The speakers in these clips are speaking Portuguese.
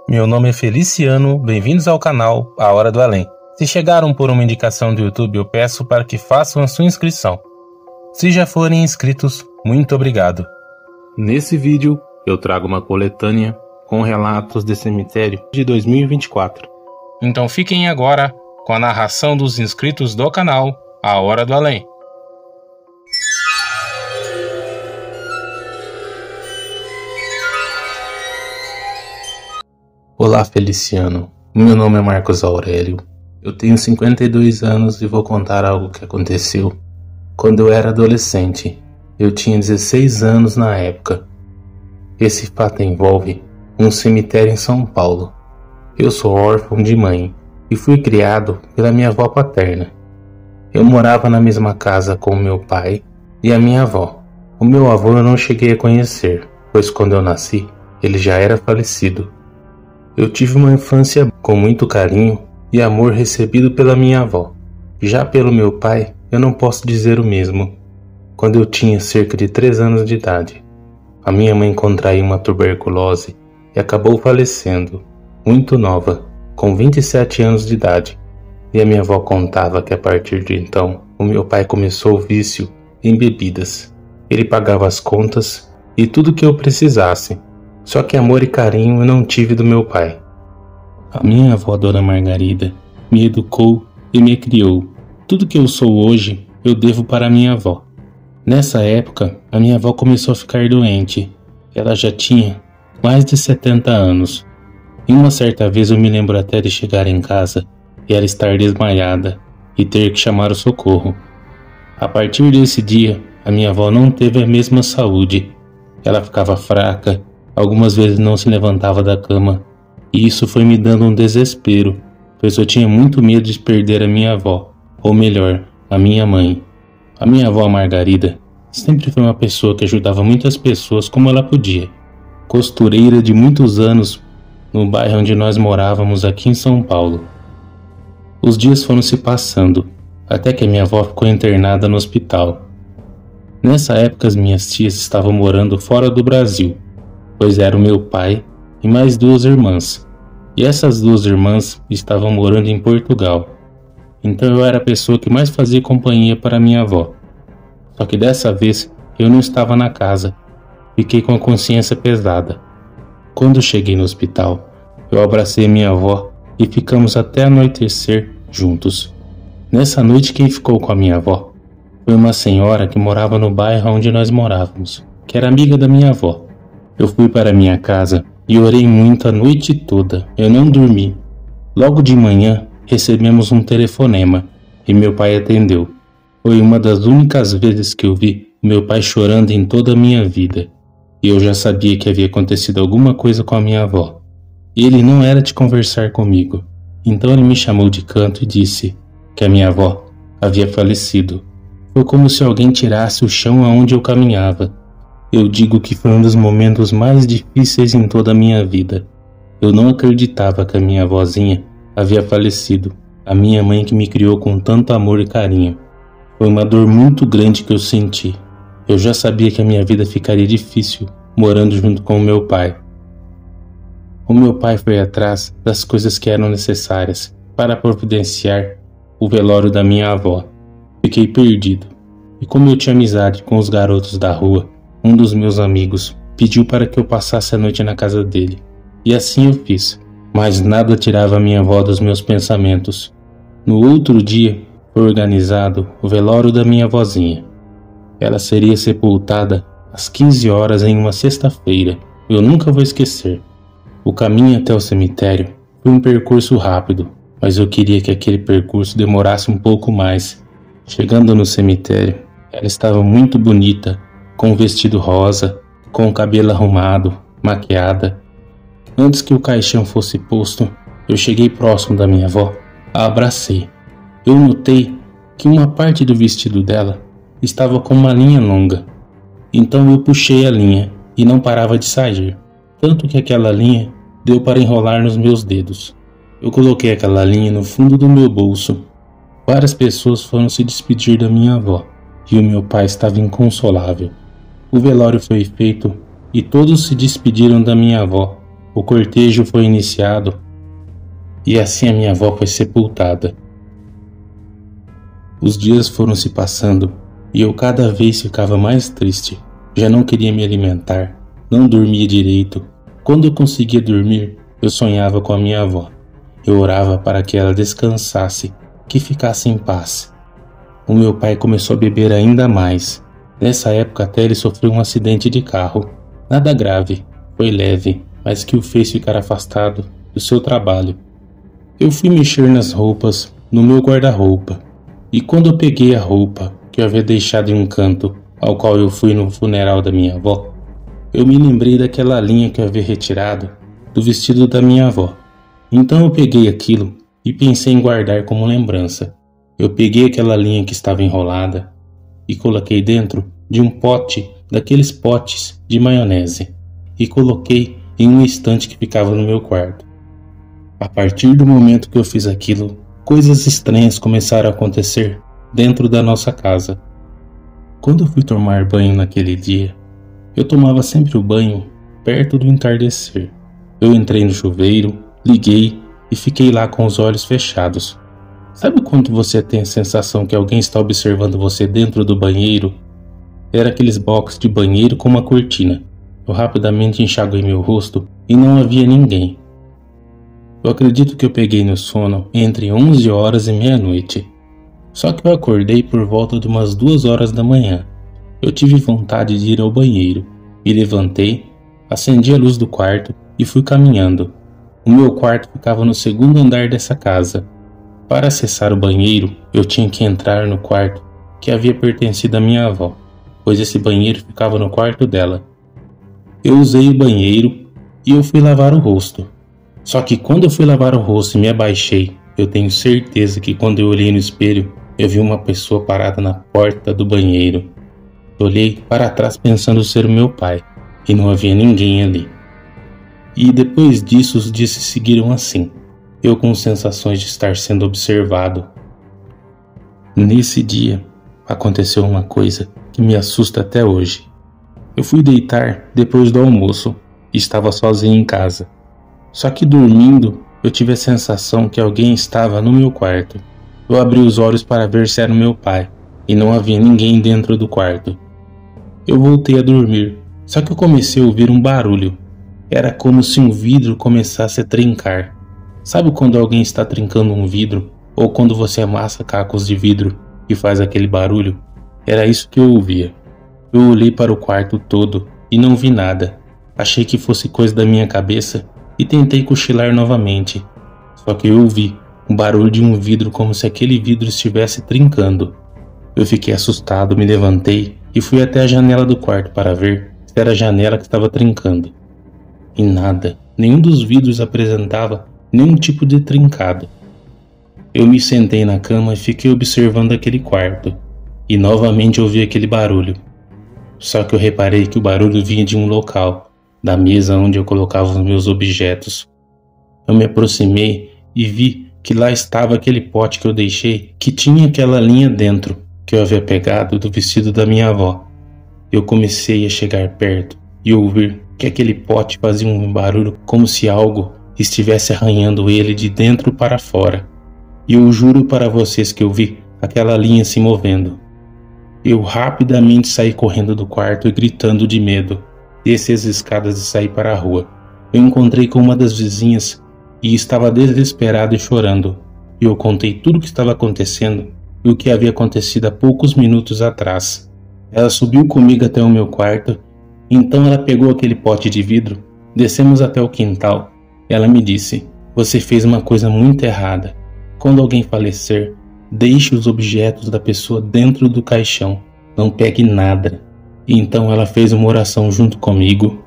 Meu nome é Feliciano, bem-vindos ao canal A Hora do Além. Se chegaram por uma indicação do YouTube, eu peço para que façam a sua inscrição. Se já forem inscritos, muito obrigado. Nesse vídeo, eu trago uma coletânea com relatos de cemitério de 2024. Então fiquem agora com a narração dos inscritos do canal A Hora do Além. Olá, Feliciano. Meu nome é Marcos Aurélio. Eu tenho 52 anos e vou contar algo que aconteceu quando eu era adolescente. Eu tinha 16 anos na época. Esse fato envolve um cemitério em São Paulo. Eu sou órfão de mãe e fui criado pela minha avó paterna. Eu morava na mesma casa com meu pai e a minha avó. O meu avô eu não cheguei a conhecer, pois quando eu nasci, ele já era falecido. Eu tive uma infância com muito carinho e amor recebido pela minha avó. Já pelo meu pai, eu não posso dizer o mesmo. Quando eu tinha cerca de 3 anos de idade, a minha mãe contraiu uma tuberculose e acabou falecendo, muito nova, com 27 anos de idade. E a minha avó contava que a partir de então, o meu pai começou o vício em bebidas. Ele pagava as contas e tudo que eu precisasse. Só que amor e carinho eu não tive do meu pai. A minha avó, Dona Margarida, me educou e me criou. Tudo que eu sou hoje, eu devo para minha avó. Nessa época, a minha avó começou a ficar doente. Ela já tinha mais de 70 anos. E uma certa vez eu me lembro até de chegar em casa e ela estar desmaiada e ter que chamar o socorro. A partir desse dia, a minha avó não teve a mesma saúde. Ela ficava fraca. Algumas vezes não se levantava da cama, e isso foi me dando um desespero, pois eu tinha muito medo de perder a minha avó, ou melhor, a minha mãe. A minha avó Margarida sempre foi uma pessoa que ajudava muitas pessoas como ela podia. Costureira de muitos anos no bairro onde nós morávamos aqui em São Paulo. Os dias foram se passando, até que a minha avó ficou internada no hospital. Nessa época as minhas tias estavam morando fora do Brasil, pois era o meu pai e mais 2 irmãs, e essas 2 irmãs estavam morando em Portugal. Então eu era a pessoa que mais fazia companhia para minha avó. Só que dessa vez eu não estava na casa, fiquei com a consciência pesada. Quando cheguei no hospital, eu abracei minha avó e ficamos até anoitecer juntos. Nessa noite quem ficou com a minha avó foi uma senhora que morava no bairro onde nós morávamos, que era amiga da minha avó. Eu fui para minha casa e orei muito a noite toda. Eu não dormi. Logo de manhã, recebemos um telefonema e meu pai atendeu. Foi uma das únicas vezes que eu vi meu pai chorando em toda a minha vida. E eu já sabia que havia acontecido alguma coisa com a minha avó. Ele não era de conversar comigo. Então ele me chamou de canto e disse que a minha avó havia falecido. Foi como se alguém tirasse o chão aonde eu caminhava. Eu digo que foi um dos momentos mais difíceis em toda a minha vida. Eu não acreditava que a minha avózinha havia falecido, a minha mãe que me criou com tanto amor e carinho. Foi uma dor muito grande que eu senti. Eu já sabia que a minha vida ficaria difícil morando junto com o meu pai. O meu pai foi atrás das coisas que eram necessárias para providenciar o velório da minha avó. Fiquei perdido. E como eu tinha amizade com os garotos da rua, um dos meus amigos pediu para que eu passasse a noite na casa dele. E assim eu fiz. Mas nada tirava a minha avó dos meus pensamentos. No outro dia, foi organizado o velório da minha avózinha. Ela seria sepultada às 15 horas em uma sexta-feira. Eu nunca vou esquecer. O caminho até o cemitério foi um percurso rápido, mas eu queria que aquele percurso demorasse um pouco mais. Chegando no cemitério, ela estava muito bonita, com um vestido rosa, com o cabelo arrumado, maquiada. Antes que o caixão fosse posto, eu cheguei próximo da minha avó, a abracei. Eu notei que uma parte do vestido dela estava com uma linha longa. Então eu puxei a linha e não parava de sair, tanto que aquela linha deu para enrolar nos meus dedos. Eu coloquei aquela linha no fundo do meu bolso. Várias pessoas foram se despedir da minha avó e o meu pai estava inconsolável. O velório foi feito e todos se despediram da minha avó O cortejo foi iniciado e assim a minha avó foi sepultada. Os dias foram se passando e eu cada vez ficava mais triste. Já não queria me alimentar, não dormia direito. Quando eu conseguia dormir, eu sonhava com a minha avó. Eu orava para que ela descansasse, que ficasse em paz. O meu pai começou a beber ainda mais. Nessa época até ele sofreu um acidente de carro. Nada grave, foi leve, mas que o fez ficar afastado do seu trabalho. Eu fui mexer nas roupas, no meu guarda-roupa. E quando eu peguei a roupa que eu havia deixado em um canto, ao qual eu fui no funeral da minha avó, eu me lembrei daquela linha que eu havia retirado do vestido da minha avó. Então eu peguei aquilo e pensei em guardar como lembrança. Eu peguei aquela linha que estava enrolada e coloquei dentro de um pote, daqueles potes de maionese, e coloquei em um estante que ficava no meu quarto. A partir do momento que eu fiz aquilo, coisas estranhas começaram a acontecer dentro da nossa casa. Quando eu fui tomar banho naquele dia, eu tomava sempre o banho perto do entardecer. Eu entrei no chuveiro, liguei e fiquei lá com os olhos fechados. Sabe quando você tem a sensação que alguém está observando você dentro do banheiro? Era aqueles boxes de banheiro com uma cortina. Eu rapidamente enxaguei meu rosto e não havia ninguém. Eu acredito que eu peguei no sono entre 11 horas e meia-noite. Só que eu acordei por volta de umas 2 horas da manhã. Eu tive vontade de ir ao banheiro. Me levantei, acendi a luz do quarto e fui caminhando. O meu quarto ficava no segundo andar dessa casa. Para acessar o banheiro, eu tinha que entrar no quarto que havia pertencido à minha avó, pois esse banheiro ficava no quarto dela. Eu usei o banheiro e eu fui lavar o rosto. Só que quando eu fui lavar o rosto e me abaixei, eu tenho certeza que quando eu olhei no espelho, eu vi uma pessoa parada na porta do banheiro. Eu olhei para trás pensando ser o meu pai, e não havia ninguém ali. E depois disso os dias se seguiram assim, eu com sensações de estar sendo observado. Nesse dia, aconteceu uma coisa que me assusta até hoje. Eu fui deitar depois do almoço e estava sozinho em casa. Só que dormindo, eu tive a sensação que alguém estava no meu quarto. Eu abri os olhos para ver se era o meu pai, e não havia ninguém dentro do quarto. Eu voltei a dormir, só que eu comecei a ouvir um barulho. Era como se um vidro começasse a trincar. Sabe quando alguém está trincando um vidro, ou quando você amassa cacos de vidro e faz aquele barulho? Era isso que eu ouvia. Eu olhei para o quarto todo e não vi nada. Achei que fosse coisa da minha cabeça e tentei cochilar novamente. Só que eu ouvi um barulho de um vidro como se aquele vidro estivesse trincando. Eu fiquei assustado, me levantei e fui até a janela do quarto para ver se era a janela que estava trincando. E nada, nenhum dos vidros apresentava nenhum tipo de trincado. Eu me sentei na cama e fiquei observando aquele quarto. E novamente ouvi aquele barulho. Só que eu reparei que o barulho vinha de um local, da mesa onde eu colocava os meus objetos. Eu me aproximei e vi que lá estava aquele pote que eu deixei, que tinha aquela linha dentro, que eu havia pegado do vestido da minha avó. Eu comecei a chegar perto e ouvir que aquele pote fazia um barulho como se algo estivesse arranhando ele de dentro para fora. E eu juro para vocês que eu vi aquela linha se movendo. Eu rapidamente saí correndo do quarto e gritando de medo. Desci as escadas e saí para a rua. Eu encontrei com uma das vizinhas e estava desesperada e chorando. E eu contei tudo o que estava acontecendo e o que havia acontecido há poucos minutos atrás. Ela subiu comigo até o meu quarto, então ela pegou aquele pote de vidro, descemos até o quintal. Ela me disse: "Você fez uma coisa muito errada. Quando alguém falecer, deixe os objetos da pessoa dentro do caixão. Não pegue nada." E então ela fez uma oração junto comigo.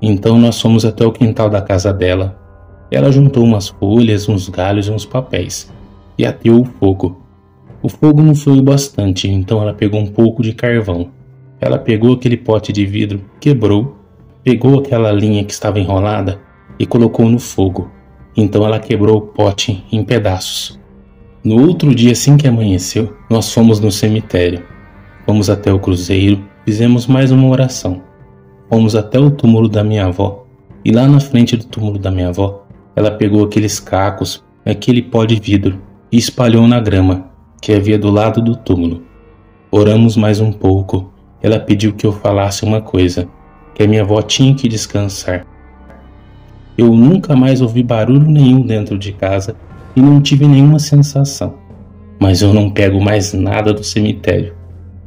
Então nós fomos até o quintal da casa dela. Ela juntou umas folhas, uns galhos e uns papéis e ateou o fogo. O fogo não foi o bastante, então ela pegou um pouco de carvão. Ela pegou aquele pote de vidro, quebrou, pegou aquela linha que estava enrolada e colocou no fogo. Então ela quebrou o pote em pedaços. No outro dia, assim que amanheceu, nós fomos no cemitério. Fomos até o cruzeiro, fizemos mais uma oração. Fomos até o túmulo da minha avó E lá na frente do túmulo da minha avó, ela pegou aqueles cacos, aquele pó de vidro e espalhou na grama que havia do lado do túmulo. Oramos mais um pouco. Ela pediu que eu falasse uma coisa, que a minha avó tinha que descansar. Eu nunca mais ouvi barulho nenhum dentro de casa e não tive nenhuma sensação. Mas eu não pego mais nada do cemitério.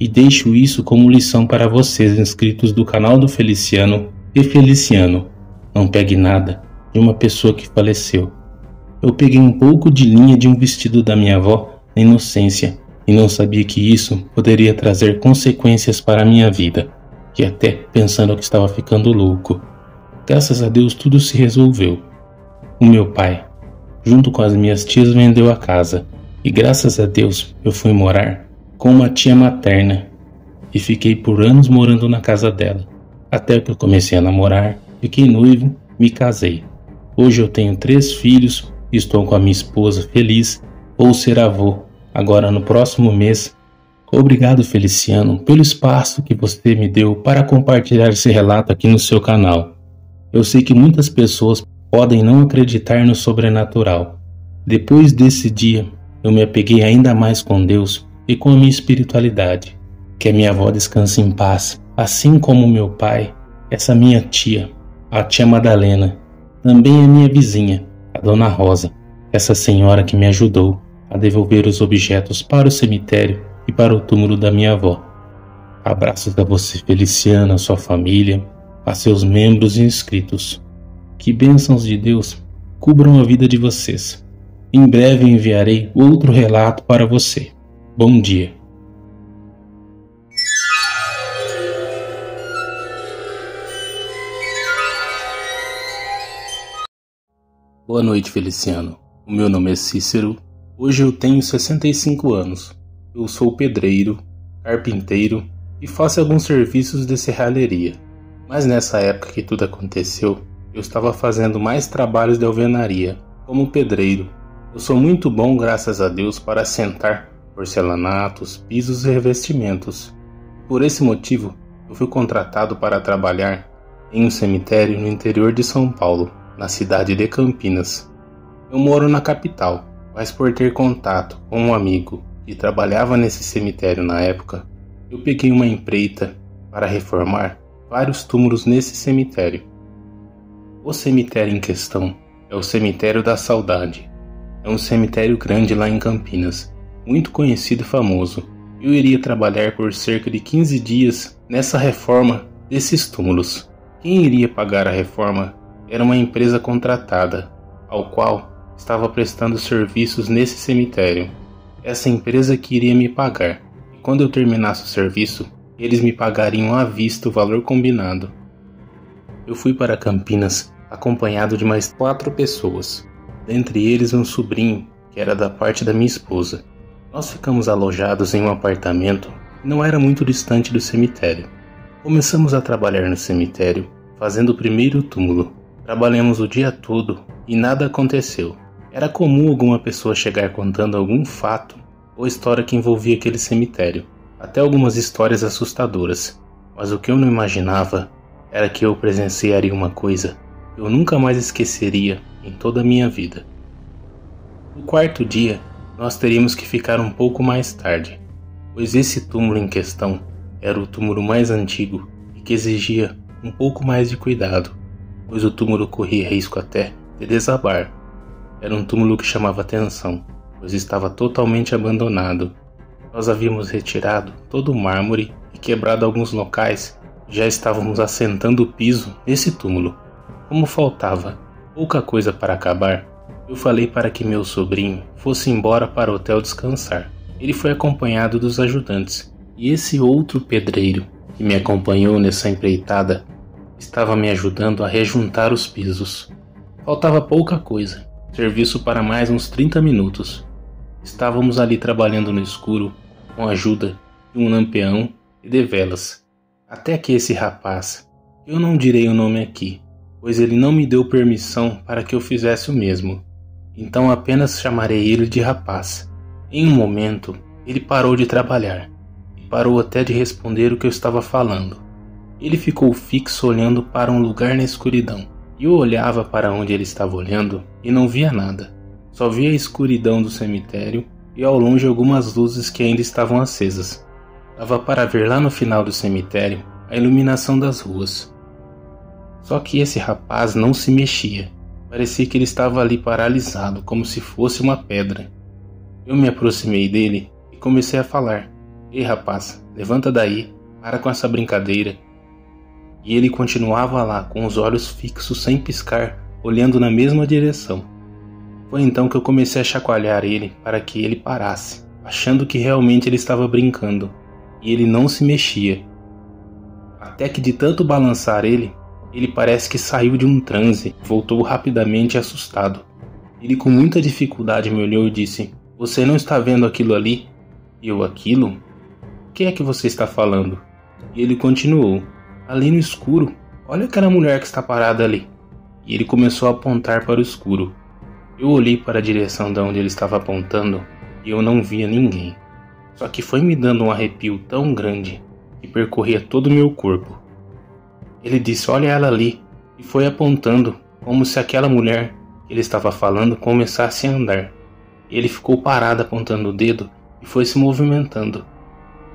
E deixo isso como lição para vocês inscritos do canal do Feliciano e Feliciano. Não pegue nada de uma pessoa que faleceu. Eu peguei um pouco de linha de um vestido da minha avó na inocência e não sabia que isso poderia trazer consequências para a minha vida, e até pensando que estava ficando louco. Graças a Deus tudo se resolveu. O meu pai, junto com as minhas tias, vendeu a casa e graças a Deus eu fui morar com uma tia materna e fiquei por anos morando na casa dela, até que eu comecei a namorar, fiquei noivo, me casei. Hoje eu tenho 3 filhos e estou com a minha esposa feliz, vou ser avô agora no próximo mês. Obrigado, Feliciano, pelo espaço que você me deu para compartilhar esse relato aqui no seu canal. Eu sei que muitas pessoas podem não acreditar no sobrenatural. Depois desse dia, eu me apeguei ainda mais com Deus e com a minha espiritualidade. Que a minha avó descanse em paz, assim como meu pai, essa minha tia, a tia Madalena, também a minha vizinha, a dona Rosa, essa senhora que me ajudou a devolver os objetos para o cemitério e para o túmulo da minha avó. Abraços a você, Feliciano, a sua família, a seus membros e inscritos. Que bênçãos de Deus cubram a vida de vocês. Em breve enviarei outro relato para você. Bom dia. Boa noite, Feliciano. O meu nome é Cícero. Hoje eu tenho 65 anos. Eu sou pedreiro, carpinteiro e faço alguns serviços de serralheria. Mas nessa época que tudo aconteceu, eu estava fazendo mais trabalhos de alvenaria, como pedreiro. Eu sou muito bom, graças a Deus, para assentar porcelanatos, pisos e revestimentos. Por esse motivo, eu fui contratado para trabalhar em um cemitério no interior de São Paulo, na cidade de Campinas. Eu moro na capital, mas por ter contato com um amigo que trabalhava nesse cemitério na época, eu peguei uma empreita para reformar vários túmulos nesse cemitério. O cemitério em questão é o Cemitério da Saudade. É um cemitério grande lá em Campinas, muito conhecido e famoso. Eu iria trabalhar por cerca de 15 dias nessa reforma desses túmulos. Quem iria pagar a reforma era uma empresa contratada, ao qual estava prestando serviços nesse cemitério. Essa empresa que iria me pagar, e quando eu terminasse o serviço, eles me pagariam à vista o valor combinado. Eu fui para Campinas acompanhado de mais 4 pessoas, dentre eles um sobrinho que era da parte da minha esposa. Nós ficamos alojados em um apartamento que não era muito distante do cemitério. Começamos a trabalhar no cemitério, fazendo o primeiro túmulo. Trabalhamos o dia todo e nada aconteceu. Era comum alguma pessoa chegar contando algum fato ou história que envolvia aquele cemitério, até algumas histórias assustadoras. Mas o que eu não imaginava era que eu presenciaria uma coisa que eu nunca mais esqueceria em toda a minha vida. No 4º dia, nós teríamos que ficar um pouco mais tarde, pois esse túmulo em questão era o túmulo mais antigo e que exigia um pouco mais de cuidado, pois o túmulo corria risco até de desabar. Era um túmulo que chamava atenção, pois estava totalmente abandonado. Nós havíamos retirado todo o mármore e quebrado alguns locais. Já estávamos assentando o piso nesse túmulo. Como faltava pouca coisa para acabar, eu falei para que meu sobrinho fosse embora para o hotel descansar. Ele foi acompanhado dos ajudantes, e esse outro pedreiro que me acompanhou nessa empreitada estava me ajudando a rejuntar os pisos. Faltava pouca coisa, serviço para mais uns 30 minutos. Estávamos ali trabalhando no escuro, com a ajuda de um lampião e de velas, até que esse rapaz, eu não direi o nome aqui, pois ele não me deu permissão para que eu fizesse o mesmo, então apenas chamarei ele de rapaz. Em um momento, ele parou de trabalhar, e parou até de responder o que eu estava falando. Ele ficou fixo olhando para um lugar na escuridão, E eu olhava para onde ele estava olhando e não via nada. Só via a escuridão do cemitério e ao longe algumas luzes que ainda estavam acesas. Dava para ver lá no final do cemitério a iluminação das ruas. Só que esse rapaz não se mexia. Parecia que ele estava ali paralisado, como se fosse uma pedra. Eu me aproximei dele e comecei a falar: "Ei rapaz, levanta daí, para com essa brincadeira." E ele continuava lá, com os olhos fixos sem piscar, olhando na mesma direção. Foi então que eu comecei a chacoalhar ele para que ele parasse, achando que realmente ele estava brincando, e ele não se mexia. Até que de tanto balançar ele parece que saiu de um transe e voltou rapidamente assustado. Ele com muita dificuldade me olhou e disse: "Você não está vendo aquilo ali?" E eu: "Aquilo? O que é que você está falando?" E ele continuou: "Ali no escuro, olha aquela mulher que está parada ali." E ele começou a apontar para o escuro. Eu olhei para a direção de onde ele estava apontando e eu não via ninguém. Só que foi me dando um arrepio tão grande que percorria todo o meu corpo. Ele disse: "Olha ela ali", e foi apontando, como se aquela mulher que ele estava falando começasse a andar. Ele ficou parado apontando o dedo e foi se movimentando.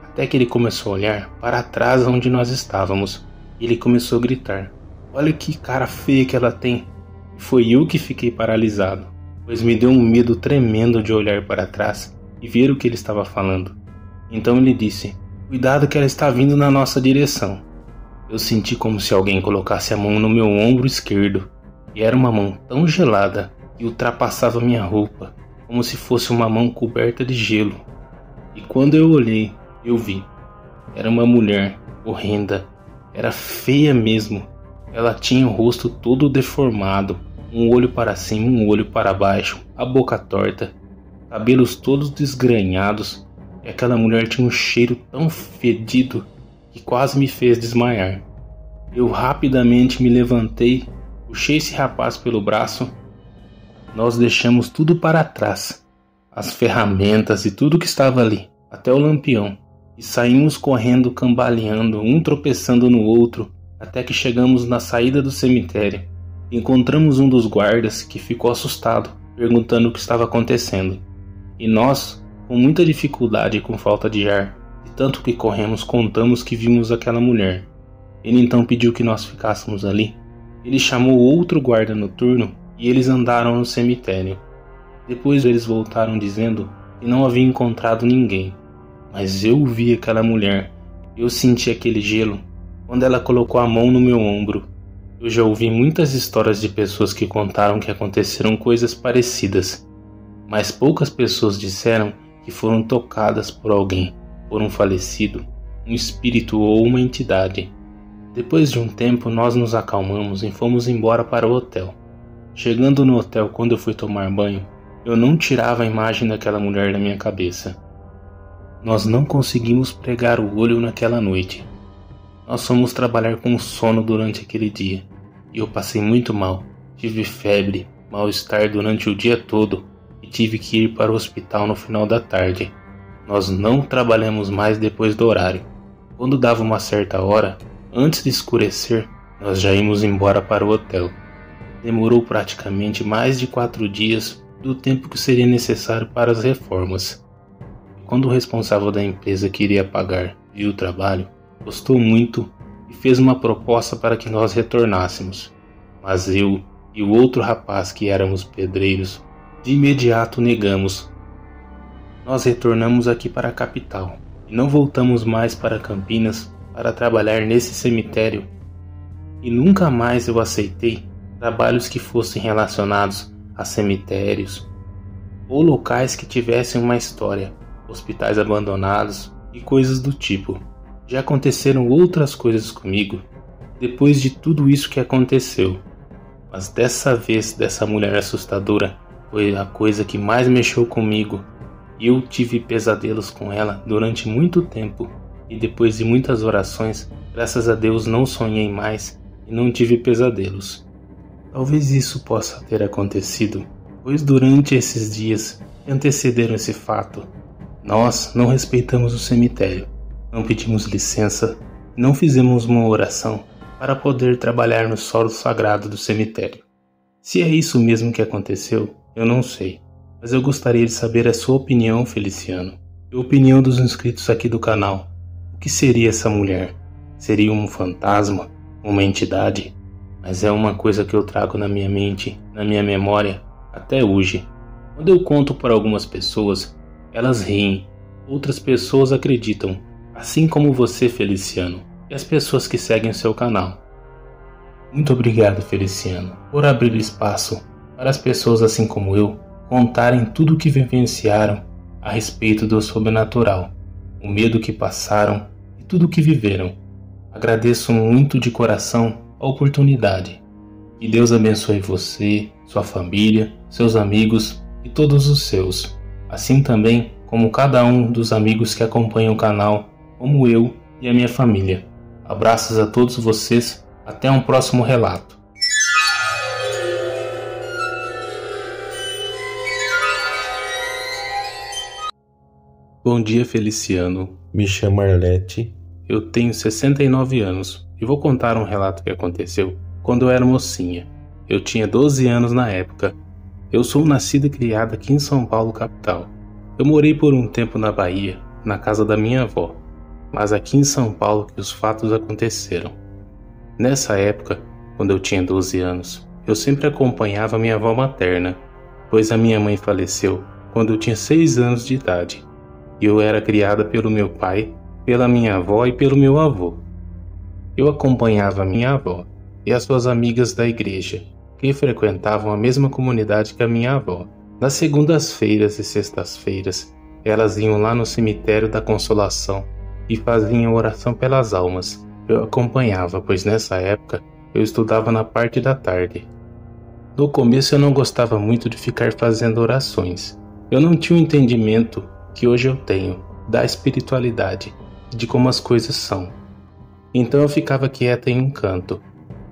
Até que ele começou a olhar para trás onde nós estávamos. E ele começou a gritar: "Olha que cara feia que ela tem." E foi eu que fiquei paralisado, pois me deu um medo tremendo de olhar para trás e ver o que ele estava falando. Então ele disse: "Cuidado que ela está vindo na nossa direção." Eu senti como se alguém colocasse a mão no meu ombro esquerdo. E era uma mão tão gelada que ultrapassava minha roupa, como se fosse uma mão coberta de gelo. E quando eu olhei, eu vi. Era uma mulher horrenda. Era feia mesmo. Ela tinha o rosto todo deformado, um olho para cima, um olho para baixo, a boca torta, cabelos todos desgrenhados, e aquela mulher tinha um cheiro tão fedido que quase me fez desmaiar. Eu rapidamente me levantei, puxei esse rapaz pelo braço. Nós deixamos tudo para trás, as ferramentas e tudo que estava ali, até o lampião, e saímos correndo, cambaleando, um tropeçando no outro, até que chegamos na saída do cemitério. Encontramos um dos guardas que ficou assustado, perguntando o que estava acontecendo. E nós, com muita dificuldade e com falta de ar, de tanto que corremos, contamos que vimos aquela mulher. Ele então pediu que nós ficássemos ali. Ele chamou outro guarda noturno e eles andaram no cemitério. Depois eles voltaram dizendo que não haviam encontrado ninguém. Mas eu vi aquela mulher. Eu senti aquele gelo quando ela colocou a mão no meu ombro. Eu já ouvi muitas histórias de pessoas que contaram que aconteceram coisas parecidas, mas poucas pessoas disseram que foram tocadas por alguém, por um falecido, um espírito ou uma entidade. Depois de um tempo nós nos acalmamos e fomos embora para o hotel. Chegando no hotel, quando eu fui tomar banho, eu não tirava a imagem daquela mulher da minha cabeça. Nós não conseguimos pregar o olho naquela noite. Nós fomos trabalhar com sono durante aquele dia, e eu passei muito mal. Tive febre, mal-estar durante o dia todo, e tive que ir para o hospital no final da tarde. Nós não trabalhamos mais depois do horário. Quando dava uma certa hora, antes de escurecer, nós já íamos embora para o hotel. Demorou praticamente mais de 4 dias do tempo que seria necessário para as reformas. Quando o responsável da empresa que iria pagar viu o trabalho, gostou muito e fez uma proposta para que nós retornássemos. Mas eu e o outro rapaz, que éramos pedreiros, de imediato negamos. Nós retornamos aqui para a capital e não voltamos mais para Campinas para trabalhar nesse cemitério. E nunca mais eu aceitei trabalhos que fossem relacionados a cemitérios ou locais que tivessem uma história, hospitais abandonados e coisas do tipo. Já aconteceram outras coisas comigo depois de tudo isso que aconteceu, mas dessa vez, dessa mulher assustadora foi a coisa que mais mexeu comigo. Eu tive pesadelos com ela durante muito tempo e depois de muitas orações, graças a Deus não sonhei mais e não tive pesadelos. Talvez isso possa ter acontecido, pois durante esses dias que antecederam esse fato, nós não respeitamos o cemitério, não pedimos licença, não fizemos uma oração para poder trabalhar no solo sagrado do cemitério. Se é isso mesmo que aconteceu, eu não sei, mas eu gostaria de saber a sua opinião, Feliciano, e a opinião dos inscritos aqui do canal. O que seria essa mulher? Seria um fantasma? Uma entidade? Mas é uma coisa que eu trago na minha mente, na minha memória, até hoje. Quando eu conto para algumas pessoas, elas riem, outras pessoas acreditam, assim como você, Feliciano, e as pessoas que seguem o seu canal. Muito obrigado, Feliciano, por abrir espaço para as pessoas assim como eu contarem tudo o que vivenciaram a respeito do sobrenatural, o medo que passaram e tudo o que viveram. Agradeço muito de coração a oportunidade. Que Deus abençoe você, sua família, seus amigos e todos os seus, assim também como cada um dos amigos que acompanham o canal, como eu e a minha família. Abraços a todos vocês, até um próximo relato. Bom dia, Feliciano. Me chamo Arlete. Eu tenho 69 anos e vou contar um relato que aconteceu quando eu era mocinha. Eu tinha 12 anos na época. Eu sou nascida e criada aqui em São Paulo, capital. Eu morei por um tempo na Bahia, na casa da minha avó, mas aqui em São Paulo que os fatos aconteceram. Nessa época, quando eu tinha 12 anos, eu sempre acompanhava minha avó materna, pois a minha mãe faleceu quando eu tinha 6 anos de idade, e eu era criada pelo meu pai, pela minha avó e pelo meu avô. Eu acompanhava minha avó e as suas amigas da igreja, que frequentavam a mesma comunidade que a minha avó. Nas segundas-feiras e sextas-feiras, elas iam lá no cemitério da Consolação e faziam oração pelas almas. Eu acompanhava, pois nessa época eu estudava na parte da tarde. No começo eu não gostava muito de ficar fazendo orações. Eu não tinha o entendimento que hoje eu tenho da espiritualidade, de como as coisas são. Então eu ficava quieta em um canto.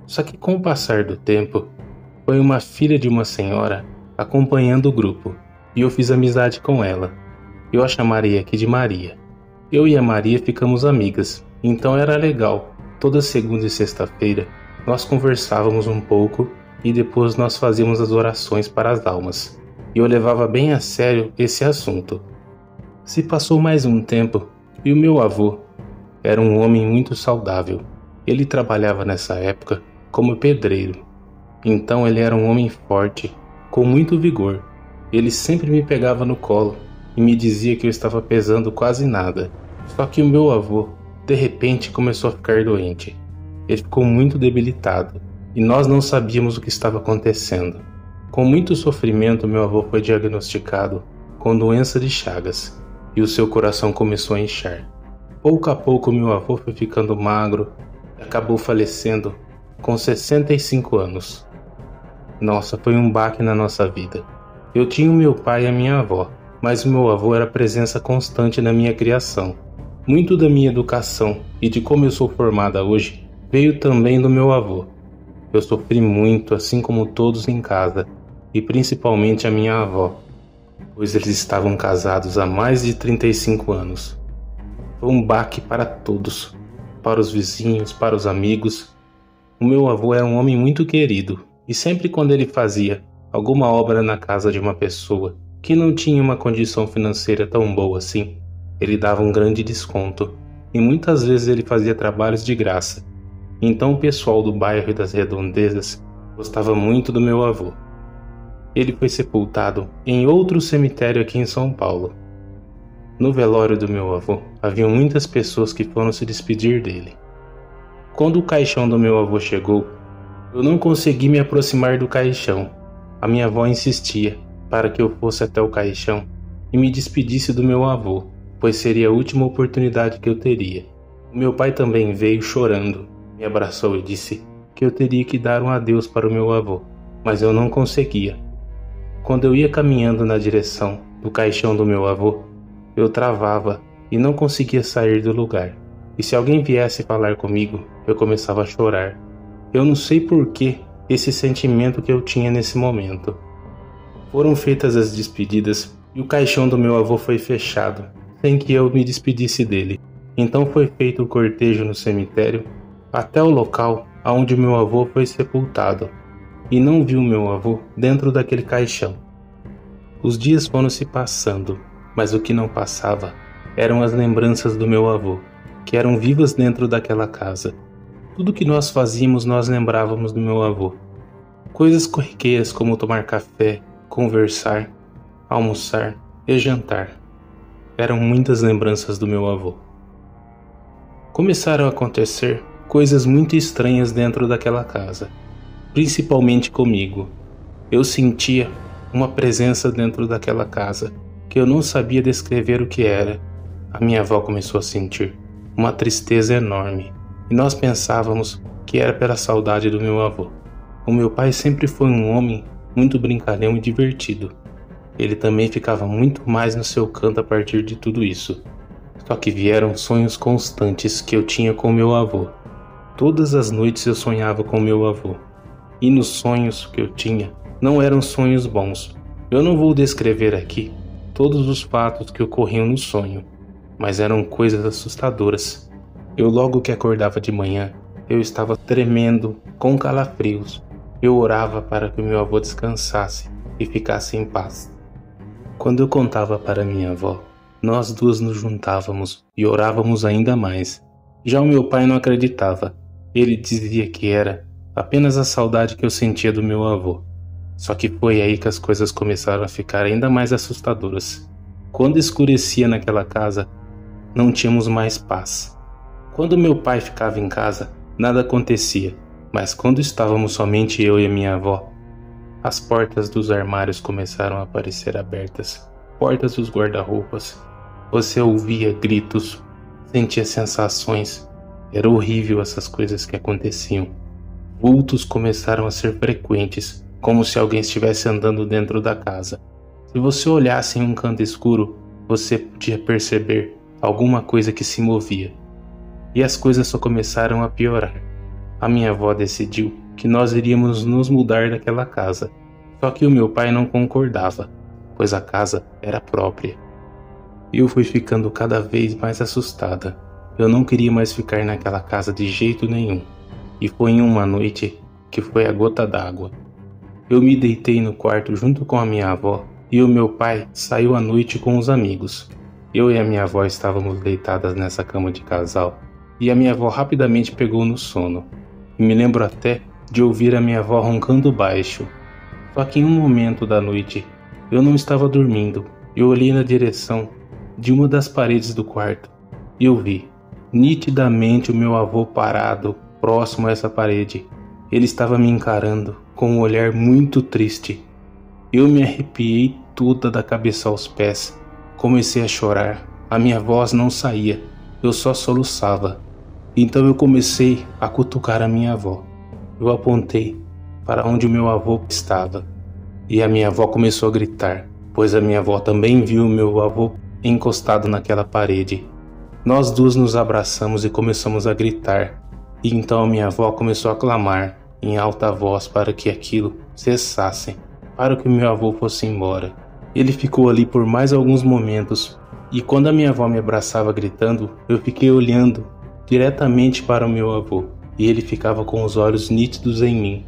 Só que com o passar do tempo, foi uma filha de uma senhora acompanhando o grupo, e eu fiz amizade com ela. Eu a chamarei aqui de Maria. Eu e a Maria ficamos amigas, então era legal. Toda segunda e sexta-feira nós conversávamos um pouco e depois nós fazíamos as orações para as almas. E eu levava bem a sério esse assunto. Se passou mais um tempo e o meu avô era um homem muito saudável. Ele trabalhava nessa época como pedreiro. Então ele era um homem forte, com muito vigor. Ele sempre me pegava no colo e me dizia que eu estava pesando quase nada. Só que o meu avô, de repente, começou a ficar doente. Ele ficou muito debilitado e nós não sabíamos o que estava acontecendo. Com muito sofrimento, meu avô foi diagnosticado com doença de Chagas e o seu coração começou a inchar. Pouco a pouco, meu avô foi ficando magro e acabou falecendo com 65 anos. Nossa, foi um baque na nossa vida. Eu tinha o meu pai e a minha avó, mas o meu avô era presença constante na minha criação. Muito da minha educação e de como eu sou formada hoje veio também do meu avô. Eu sofri muito, assim como todos em casa, e principalmente a minha avó, pois eles estavam casados há mais de 35 anos. Foi um baque para todos, para os vizinhos, para os amigos. O meu avô era um homem muito querido, e sempre quando ele fazia alguma obra na casa de uma pessoa que não tinha uma condição financeira tão boa assim, ele dava um grande desconto, e muitas vezes ele fazia trabalhos de graça. Então o pessoal do bairro e das redondezas gostava muito do meu avô. Ele foi sepultado em outro cemitério aqui em São Paulo. No velório do meu avô, havia muitas pessoas que foram se despedir dele. Quando o caixão do meu avô chegou, eu não consegui me aproximar do caixão. A minha avó insistia para que eu fosse até o caixão e me despedisse do meu avô, pois seria a última oportunidade que eu teria. O meu pai também veio chorando, me abraçou e disse que eu teria que dar um adeus para o meu avô, mas eu não conseguia. Quando eu ia caminhando na direção do caixão do meu avô, eu travava e não conseguia sair do lugar. E se alguém viesse falar comigo, eu começava a chorar. Eu não sei por que esse sentimento que eu tinha nesse momento. Foram feitas as despedidas e o caixão do meu avô foi fechado, sem que eu me despedisse dele. Então foi feito o cortejo no cemitério até o local aonde meu avô foi sepultado, e não vi o meu avô dentro daquele caixão. Os dias foram se passando, mas o que não passava eram as lembranças do meu avô, que eram vivas dentro daquela casa. Tudo que nós fazíamos nós lembrávamos do meu avô. Coisas corriqueiras como tomar café, conversar, almoçar e jantar. Eram muitas lembranças do meu avô. Começaram a acontecer coisas muito estranhas dentro daquela casa, principalmente comigo. Eu sentia uma presença dentro daquela casa que eu não sabia descrever o que era. A minha avó começou a sentir uma tristeza enorme e nós pensávamos que era pela saudade do meu avô. O meu pai sempre foi um homem muito brincalhão e divertido. Ele também ficava muito mais no seu canto a partir de tudo isso. Só que vieram sonhos constantes que eu tinha com meu avô. Todas as noites eu sonhava com meu avô. E nos sonhos que eu tinha, não eram sonhos bons. Eu não vou descrever aqui todos os fatos que ocorriam no sonho, mas eram coisas assustadoras. Eu logo que acordava de manhã, eu estava tremendo, com calafrios. Eu orava para que meu avô descansasse e ficasse em paz. Quando eu contava para minha avó, nós duas nos juntávamos e orávamos ainda mais. Já o meu pai não acreditava. Ele dizia que era apenas a saudade que eu sentia do meu avô. Só que foi aí que as coisas começaram a ficar ainda mais assustadoras. Quando escurecia naquela casa, não tínhamos mais paz. Quando meu pai ficava em casa, nada acontecia. Mas quando estávamos somente eu e a minha avó, as portas dos armários começaram a aparecer abertas, portas dos guarda-roupas. Você ouvia gritos, sentia sensações. Era horrível essas coisas que aconteciam. Vultos começaram a ser frequentes, como se alguém estivesse andando dentro da casa. Se você olhasse em um canto escuro, você podia perceber alguma coisa que se movia. E as coisas só começaram a piorar. A minha avó decidiu que nós iríamos nos mudar daquela casa. Só que o meu pai não concordava, pois a casa era própria. Eu fui ficando cada vez mais assustada. Eu não queria mais ficar naquela casa de jeito nenhum. E foi em uma noite que foi a gota d'água. Eu me deitei no quarto junto com a minha avó e o meu pai saiu à noite com os amigos. Eu e a minha avó estávamos deitadas nessa cama de casal e a minha avó rapidamente pegou no sono. E me lembro até de ouvir a minha avó roncando baixo. Só que em um momento da noite eu não estava dormindo. Eu olhei na direção de uma das paredes do quarto e eu vi nitidamente o meu avô parado próximo a essa parede. Ele estava me encarando com um olhar muito triste. Eu me arrepiei toda da cabeça aos pés. Comecei a chorar. A minha voz não saía. Eu só soluçava. Então eu comecei a cutucar a minha avó. Eu apontei para onde o meu avô estava. E a minha avó começou a gritar, pois a minha avó também viu o meu avô encostado naquela parede. Nós duas nos abraçamos e começamos a gritar. E então a minha avó começou a clamar em alta voz para que aquilo cessasse, para que o meu avô fosse embora. Ele ficou ali por mais alguns momentos, e quando a minha avó me abraçava gritando, eu fiquei olhando diretamente para o meu avô, e ele ficava com os olhos nítidos em mim.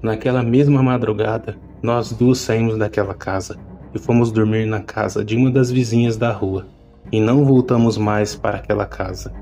Naquela mesma madrugada, nós duas saímos daquela casa e fomos dormir na casa de uma das vizinhas da rua, e não voltamos mais para aquela casa.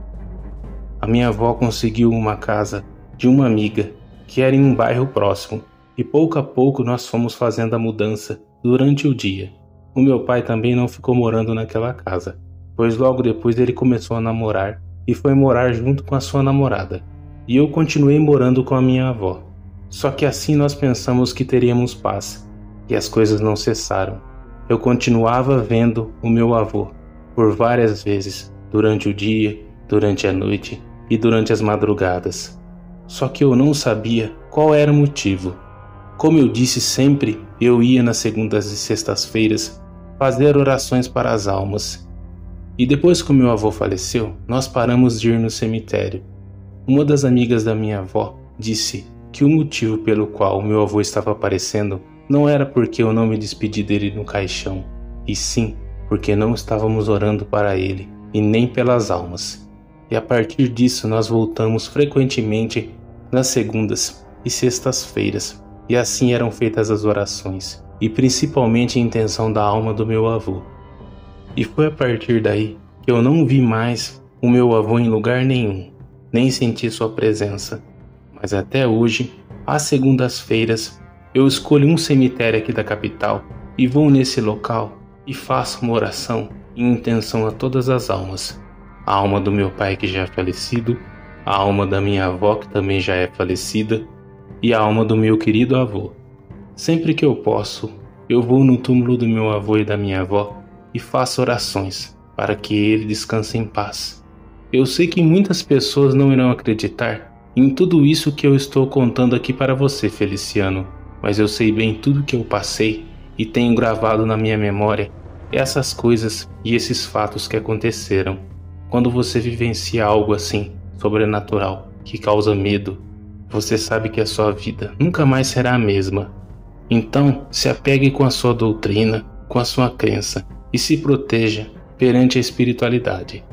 A minha avó conseguiu uma casa de uma amiga que era em um bairro próximo, e pouco a pouco nós fomos fazendo a mudança durante o dia. O meu pai também não ficou morando naquela casa, pois logo depois ele começou a namorar e foi morar junto com a sua namorada, e eu continuei morando com a minha avó. Só que assim nós pensamos que teríamos paz, e as coisas não cessaram. Eu continuava vendo o meu avô por várias vezes, durante o dia, durante a noite e durante as madrugadas. Só que eu não sabia qual era o motivo. Como eu disse sempre, eu ia nas segundas e sextas-feiras fazer orações para as almas. E depois que o meu avô faleceu, nós paramos de ir no cemitério. Uma das amigas da minha avó disse que o motivo pelo qual o meu avô estava aparecendo não era porque eu não me despedi dele no caixão, e sim porque não estávamos orando para ele e nem pelas almas. E a partir disso nós voltamos frequentemente nas segundas e sextas-feiras, e assim eram feitas as orações, e principalmente a intenção da alma do meu avô. E foi a partir daí que eu não vi mais o meu avô em lugar nenhum, nem senti sua presença. Mas até hoje, às segundas-feiras, eu escolho um cemitério aqui da capital e vou nesse local e faço uma oração em intenção a todas as almas. A alma do meu pai que já é falecido, a alma da minha avó que também já é falecida e a alma do meu querido avô. Sempre que eu posso, eu vou no túmulo do meu avô e da minha avó e faço orações para que ele descanse em paz. Eu sei que muitas pessoas não irão acreditar em tudo isso que eu estou contando aqui para você, Feliciano, mas eu sei bem tudo que eu passei e tenho gravado na minha memória essas coisas e esses fatos que aconteceram. Quando você vivencia algo assim, sobrenatural, que causa medo, você sabe que a sua vida nunca mais será a mesma. Então, se apegue com a sua doutrina, com a sua crença e se proteja perante a espiritualidade.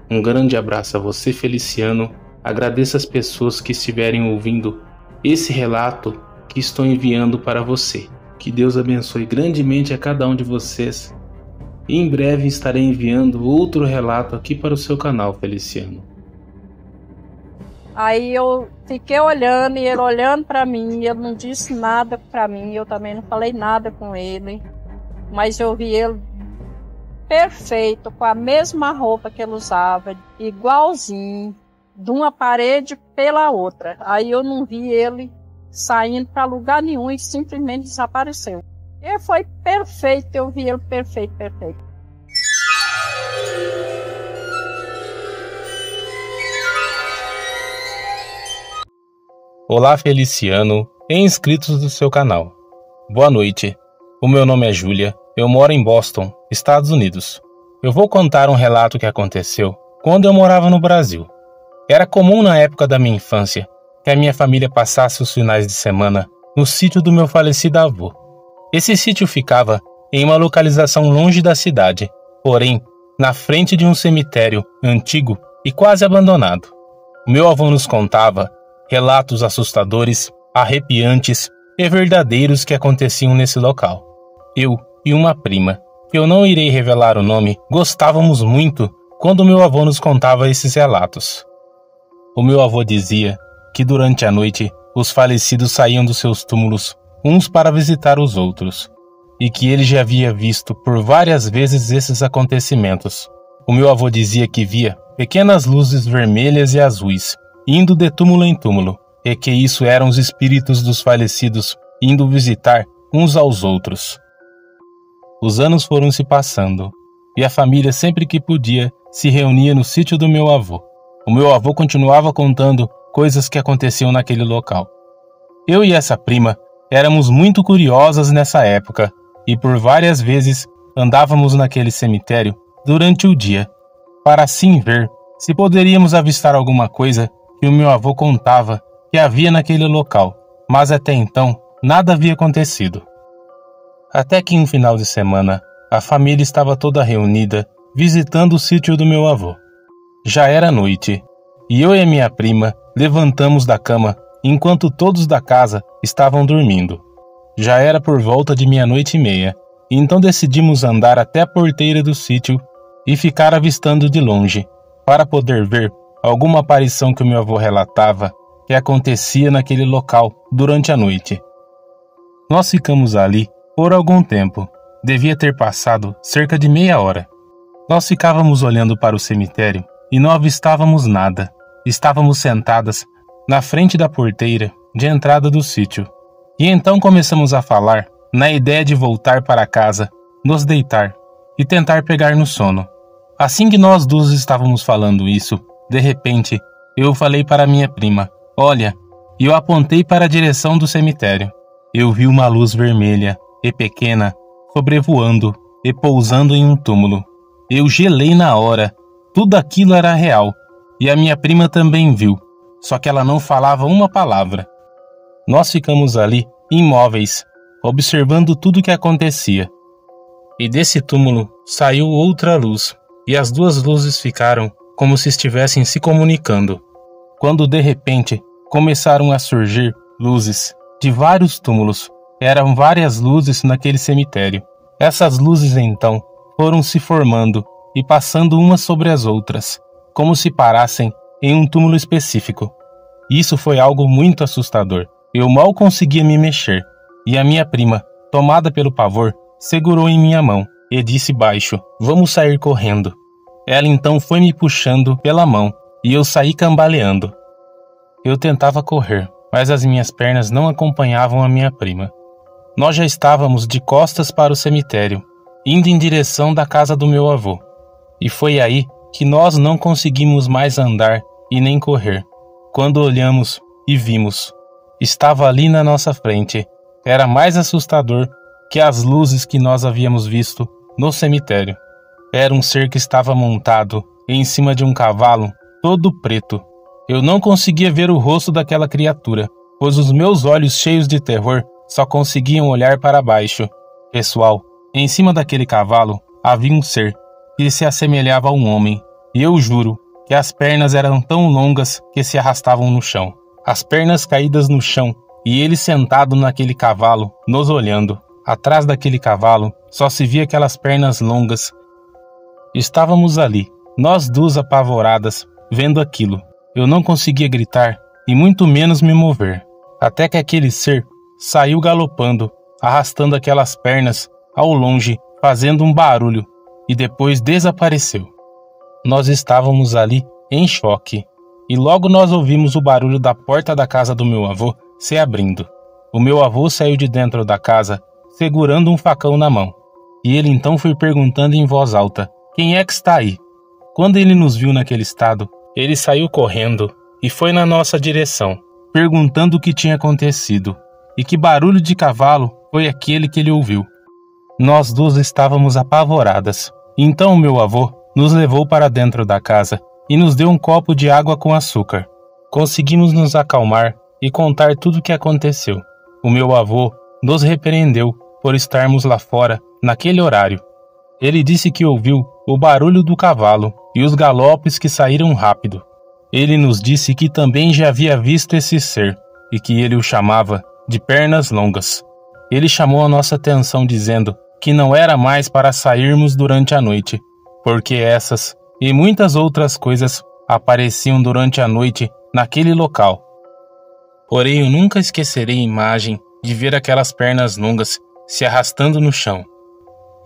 Um grande abraço a você, Feliciano. Agradeço as pessoas que estiverem ouvindo esse relato que estou enviando para você. Que Deus abençoe grandemente a cada um de vocês. E em breve estarei enviando outro relato aqui para o seu canal, Feliciano. Aí eu fiquei olhando e ele olhando para mim, ele não disse nada para mim, eu também não falei nada com ele, mas eu vi ele perfeito, com a mesma roupa que ele usava, igualzinho, de uma parede pela outra. Aí eu não vi ele saindo para lugar nenhum e simplesmente desapareceu. E foi perfeito, eu vi ele perfeito. Olá, Feliciano e inscritos do seu canal. Boa noite, o meu nome é Júlia, eu moro em Boston, Estados Unidos. Eu vou contar um relato que aconteceu quando eu morava no Brasil. Era comum na época da minha infância que a minha família passasse os finais de semana no sítio do meu falecido avô. Esse sítio ficava em uma localização longe da cidade, porém, na frente de um cemitério antigo e quase abandonado. O meu avô nos contava relatos assustadores, arrepiantes e verdadeiros que aconteciam nesse local. Eu e uma prima, que eu não irei revelar o nome, gostávamos muito quando meu avô nos contava esses relatos. O meu avô dizia que durante a noite os falecidos saíam dos seus túmulos uns para visitar os outros, e que ele já havia visto por várias vezes esses acontecimentos. O meu avô dizia que via pequenas luzes vermelhas e azuis indo de túmulo em túmulo, e que isso eram os espíritos dos falecidos indo visitar uns aos outros. Os anos foram se passando, e a família sempre que podia se reunia no sítio do meu avô. O meu avô continuava contando coisas que aconteciam naquele local. Eu e essa prima éramos muito curiosas nessa época, e por várias vezes andávamos naquele cemitério durante o dia, para assim ver se poderíamos avistar alguma coisa que o meu avô contava que havia naquele local, mas até então nada havia acontecido. Até que um final de semana, a família estava toda reunida, visitando o sítio do meu avô. Já era noite, e eu e a minha prima levantamos da cama enquanto todos da casa estavam dormindo. Já era por volta de 00:30, então decidimos andar até a porteira do sítio e ficar avistando de longe, para poder ver alguma aparição que o meu avô relatava que acontecia naquele local durante a noite. Nós ficamos ali por algum tempo, devia ter passado cerca de meia hora. Nós ficávamos olhando para o cemitério e não avistávamos nada. Estávamos sentadas na frente da porteira de entrada do sítio. E então começamos a falar na ideia de voltar para casa, nos deitar e tentar pegar no sono. Assim que nós duas estávamos falando isso, de repente, eu falei para minha prima, olha, e eu apontei para a direção do cemitério. Eu vi uma luz vermelha e pequena sobrevoando e pousando em um túmulo. Eu gelei na hora, tudo aquilo era real, e a minha prima também viu, só que ela não falava uma palavra. Nós ficamos ali, imóveis, observando tudo o que acontecia. E desse túmulo saiu outra luz, e as duas luzes ficaram como se estivessem se comunicando, quando de repente começaram a surgir luzes de vários túmulos. Eram várias luzes naquele cemitério. Essas luzes então foram se formando e passando umas sobre as outras, como se parassem em um túmulo específico. Isso foi algo muito assustador. Eu mal conseguia me mexer, e a minha prima, tomada pelo pavor, segurou em minha mão e disse baixo: "Vamos sair correndo." Ela então foi me puxando pela mão e eu saí cambaleando. Eu tentava correr, mas as minhas pernas não acompanhavam a minha prima. Nós já estávamos de costas para o cemitério, indo em direção da casa do meu avô. E foi aí que nós não conseguimos mais andar e nem correr. Quando olhamos e vimos, estava ali na nossa frente. Era mais assustador que as luzes que nós havíamos visto no cemitério. Era um ser que estava montado em cima de um cavalo todo preto. Eu não conseguia ver o rosto daquela criatura, pois os meus olhos cheios de terror só conseguiam olhar para baixo. Pessoal, em cima daquele cavalo havia um ser que se assemelhava a um homem, e eu juro que as pernas eram tão longas que se arrastavam no chão. As pernas caídas no chão, e ele sentado naquele cavalo, nos olhando. Atrás daquele cavalo só se via aquelas pernas longas. Estávamos ali, nós duas apavoradas, vendo aquilo. Eu não conseguia gritar e muito menos me mover, até que aquele ser saiu galopando, arrastando aquelas pernas ao longe, fazendo um barulho, e depois desapareceu. Nós estávamos ali em choque, e logo nós ouvimos o barulho da porta da casa do meu avô se abrindo. O meu avô saiu de dentro da casa, segurando um facão na mão, e ele então foi perguntando em voz alta: "Quem é que está aí?" Quando ele nos viu naquele estado, ele saiu correndo e foi na nossa direção, perguntando o que tinha acontecido e que barulho de cavalo foi aquele que ele ouviu. Nós duas estávamos apavoradas. Então o meu avô nos levou para dentro da casa e nos deu um copo de água com açúcar. Conseguimos nos acalmar e contar tudo o que aconteceu. O meu avô nos repreendeu por estarmos lá fora naquele horário. Ele disse que ouviu o barulho do cavalo e os galopes que saíram rápido. Ele nos disse que também já havia visto esse ser e que ele o chamava de pernas longas. Ele chamou a nossa atenção dizendo que não era mais para sairmos durante a noite, porque essas e muitas outras coisas apareciam durante a noite naquele local. Porém, eu nunca esquecerei a imagem de ver aquelas pernas longas se arrastando no chão,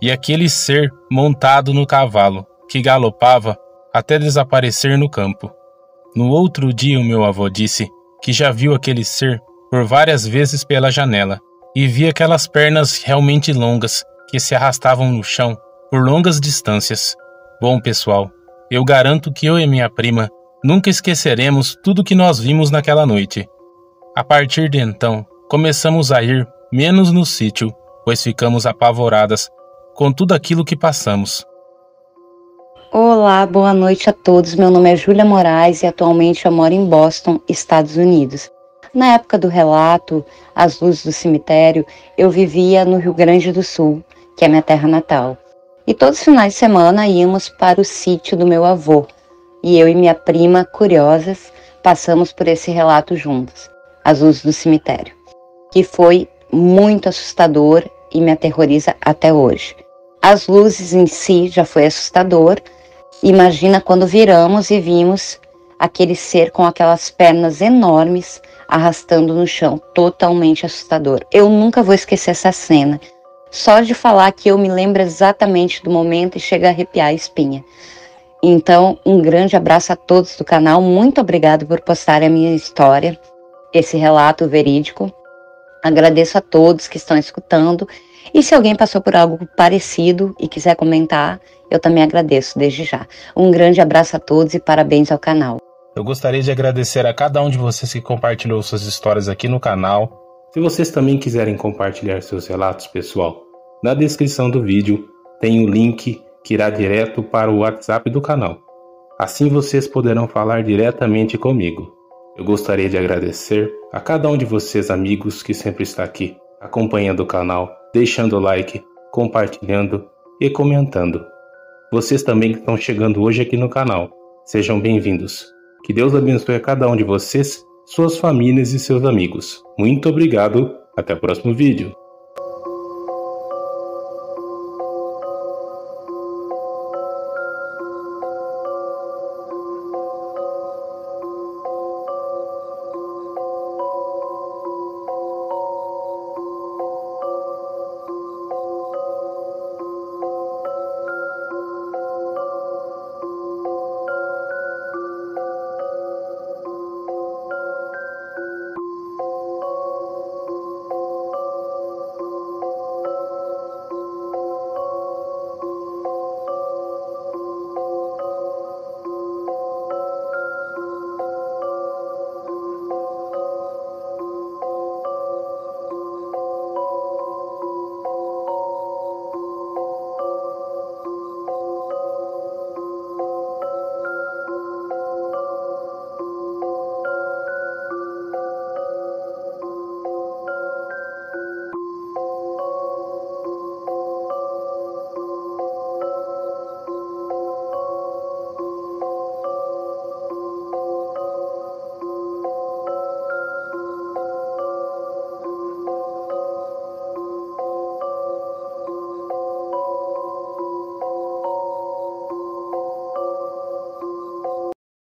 e aquele ser montado no cavalo, que galopava até desaparecer no campo. No outro dia o meu avô disse que já viu aquele ser por várias vezes pela janela, e via aquelas pernas realmente longas que se arrastavam no chão por longas distâncias. Bom, pessoal, eu garanto que eu e minha prima nunca esqueceremos tudo que nós vimos naquela noite. A partir de então, começamos a ir menos no sítio, pois ficamos apavoradas com tudo aquilo que passamos. Olá, boa noite a todos. Meu nome é Júlia Moraes e atualmente eu moro em Boston, Estados Unidos. Na época do relato, As Luzes do Cemitério, eu vivia no Rio Grande do Sul, que é minha terra natal. E todos os finais de semana íamos para o sítio do meu avô. E eu e minha prima, curiosas, passamos por esse relato juntos, As Luzes do Cemitério, que foi muito assustador e me aterroriza até hoje. As luzes em si já foi assustador. Imagina quando viramos e vimos aquele ser com aquelas pernas enormes arrastando no chão, totalmente assustador. Eu nunca vou esquecer essa cena. Só de falar que eu me lembro exatamente do momento e chega a arrepiar a espinha. Então, um grande abraço a todos do canal. Muito obrigado por postarem a minha história, esse relato verídico. Agradeço a todos que estão escutando. E se alguém passou por algo parecido e quiser comentar, eu também agradeço desde já. Um grande abraço a todos e parabéns ao canal. Eu gostaria de agradecer a cada um de vocês que compartilhou suas histórias aqui no canal. Se vocês também quiserem compartilhar seus relatos, pessoal, na descrição do vídeo tem o link que irá direto para o WhatsApp do canal. Assim vocês poderão falar diretamente comigo. Eu gostaria de agradecer a cada um de vocês, amigos, que sempre está aqui, acompanhando o canal, deixando o like, compartilhando e comentando. Vocês também que estão chegando hoje aqui no canal, sejam bem-vindos. Que Deus abençoe a cada um de vocês. suas famílias e seus amigos. Muito obrigado, até o próximo vídeo.